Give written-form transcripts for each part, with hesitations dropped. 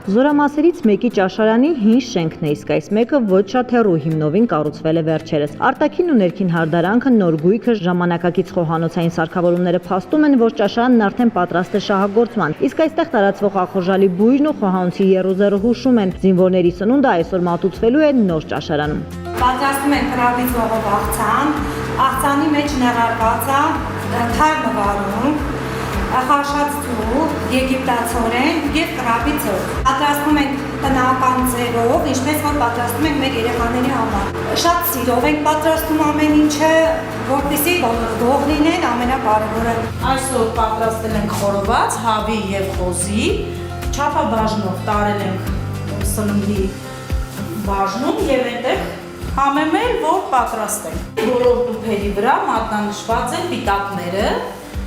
Զորամասերից մեկի ճաշարանի հին շենքն է, իսկ այս մեկը ոչ շատ հեռու հիմնովին կառուցվել է վերջերս։ Արտաքին ու ներքին հարդարանքը, նոր գույքը, ժամանակակից խոհանոցային սարքավորումները փաստում են, որ ճաշարանն արդեն պատրաստ է շահագործման, իսկ այստեղ տարածվող ախորժալի բույրն ու խոհանոցի եռուզեռը հուշում են, զինվորների սնունդը այսօր մատուցվելու է նոր ճաշարանում։ Պատրաստում են քրաբի զողով աղցանի մեջ ներառված է թարմ նվարում, խաշած ձու, եգիպտացորեն և կրաբի ձող։ Պատրաստում ենք տնական ձևով, ինչպես որ պատրաստում ենք մեր երեխաների համար։ Շատ սիրով ենք պատրաստում ամեն ինչը, որպեսզի գող լինեն, ամենակարևորը։ Այսօր պատրաստել ենք խորոված, հավի և խոզի, չափաբաժնով տարել ենք սննդի բաժնում և այնտեղ համեմել, որ պատրաստենք։ Բոլոր տուփերի վրա մատնանշված են պիտակները,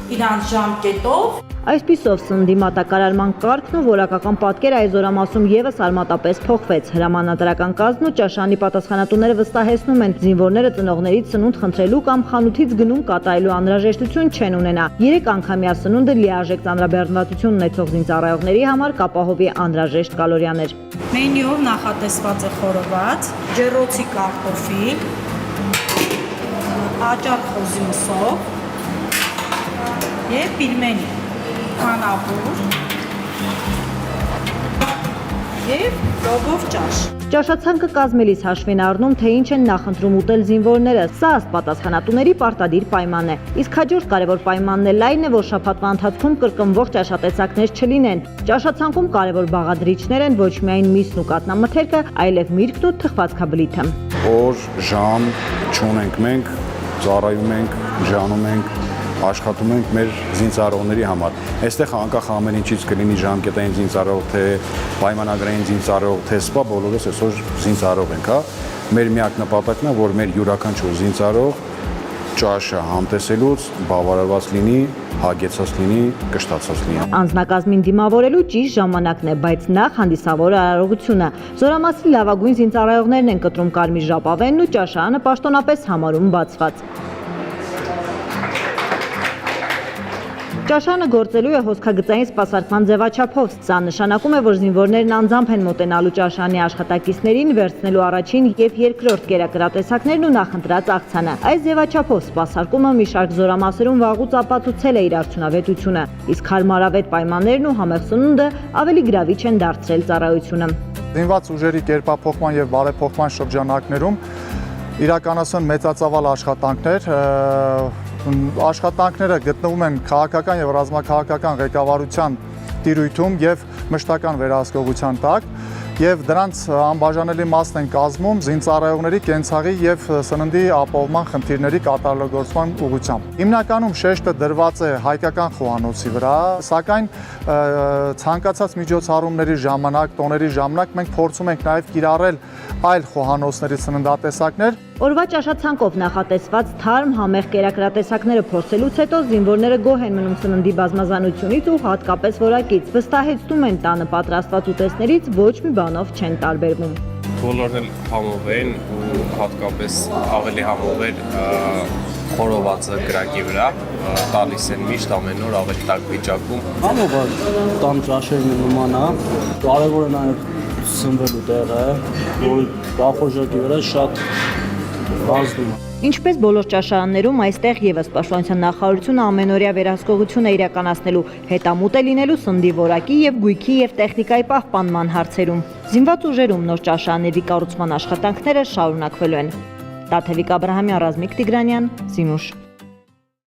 իրանց ժամկետով։ Այսպիսով սննդի մատակարարման կարգն ու որակական պատկերը այս զորամասում ևս արմատապես փոխվեց։ Հրամանատարական կազմն ու ճաշարանի պատասխանատուները վստահեցնում են, զինվորները ծնողներից սնունդ խնդրելու կամ խանութից գնում կատարելու անհրաժեշտություն չեն ունենա։ 3 անգամյա սնունդը լիարժեք ծանրաբեռնվածություն ունեցող զինծառայողների համար կապահովի անհրաժեշտ կալորիաներ։ Մենյուով նախատեսված է խորոված, ջեռոցի կարտոֆիլ, աճար խոզի մսով և պիլմենի, քանապուր և գոգով ճաշ։ Ճաշացանկը կազմելիս հաշվին առնում, թե ինչ են նախընտրում ուտել զինվորները, սա ըստ պատասխանատուների պարտադիր պայման է։ Իսկ հաջորդ կարևոր պայմանն էլ այն է, որ շաբաթվա ընթացքում կրկնվող ճաշատեսակներ չլինեն։ Ճաշացանկում կարևոր բաղադրիչներ են ոչ միայն միսն ու կատնամթերքը, այլև միրգն ու թխվածքաբլիթը։ Օր, ժամ չունենք մենք, ծառայում ենք, ջանում ենք, աշխատում ենք մեր զինծառայողների համար։ Այստեղ անկախ ամեն ինչից կլինի ժամկետային զինծառայող, թե պայմանագրային զինծառայող, թե սպա, բոլորս այսօր զինծառայող ենք, հա։ Մեր միակ նպատակն է, որ մեր յուրաքանչյուր զինծառայող ճաշը համտեսելուց բավարարված լինի, հագեցած լինի, կշտացած լինի։ Անձնակազմին դիմավորելու ճիշտ ժամանակն է, բայց նախ հանդիսավոր արարողությունը։ Զորամասի լավագույն զինծառայողներն են կտրում կարմիր ժապավենն ու ճաշարանը պաշտոնապես համարում բացված։ Ճաշարանը գործելու է հոսքագծային սպասարկման ձևաչափով։ Սա նշանակում է, որ զինվորներն անձամբ են մոտենալու ճաշարանի աշխատակիցներին, վերցնելու առաջին և երկրորդ կերակրատեսակներն ու նախընտրած աղցանը։ Այս ձևաչափով սպասարկումը մի շարք զորամասերում վաղուց ապացուցել է իր արդյունավետությունը, իսկ հարմարավետ պայմաններն ու համեղ սնունդը ավելի գրավիչ են դարձրել ծառայությունը։ Զինված ուժերի կերպափոխման և բարեփոխման շրջանակներում իրականացան մեծածավալ աշխատանքներ, աշխատանքները գտնվում են քաղաքական և ռազմաքաղաքական ղեկավարության տիրույթում և մշտական վերահսկողության տակ և դրանց անբաժանելի մասն են կազմում զինծառայողների կենցաղի և սննդի ապահովման խնդիրների կատարելագործման ուղղությամբ։ Հիմնականում շեշտը դրված է հայկական խոհանոցի վրա, սակայն ցանկացած միջոցառումների ժամանակ, տոների ժամանակ մենք փորձում ենք նաև կիրառել այլ խոհանոցների սննդատեսակներ։ Օրվա ճաշացանկով նախատեսված թարմ համեղ կերակրատեսակները փորձելուց հետո զինվորները գոհ են մնում սննդի բազմազանությունից ու հատկապես որակից։ Վստահեցնում են տանը պատրաստված ուտեստներից ոչ մի բանով չեն տարբերվում։ Բոլորն էլ համով են ու հատկապես ավելի համով էր խորովածը գրակի վրա, տալիս են միշտ ամեն օր ավելի տաք վիճակում։ Համովը տան ճաշերն նման է, կարևոր է նաև սնվելու տեղը, որ ախորժակի վրա շատ բազդում է։ Ինչպես բոլոր ճաշարաններում, այստեղ ևս Պաշտպանության նախարարությունը ամենօրյա վերահսկողություն է իրականացնելու, հետամուտ է լինելու սննդի որակի և գույքի և տեխնիկայի պահպանման հարցերում։ Զինված ուժերում նոր ճաշարանների կառուցման աշխատանքները շարունակվելու են։ Տաթևիկ Աբրահամյան, Ռազմիկ Տիգրանյան, Զինուշ։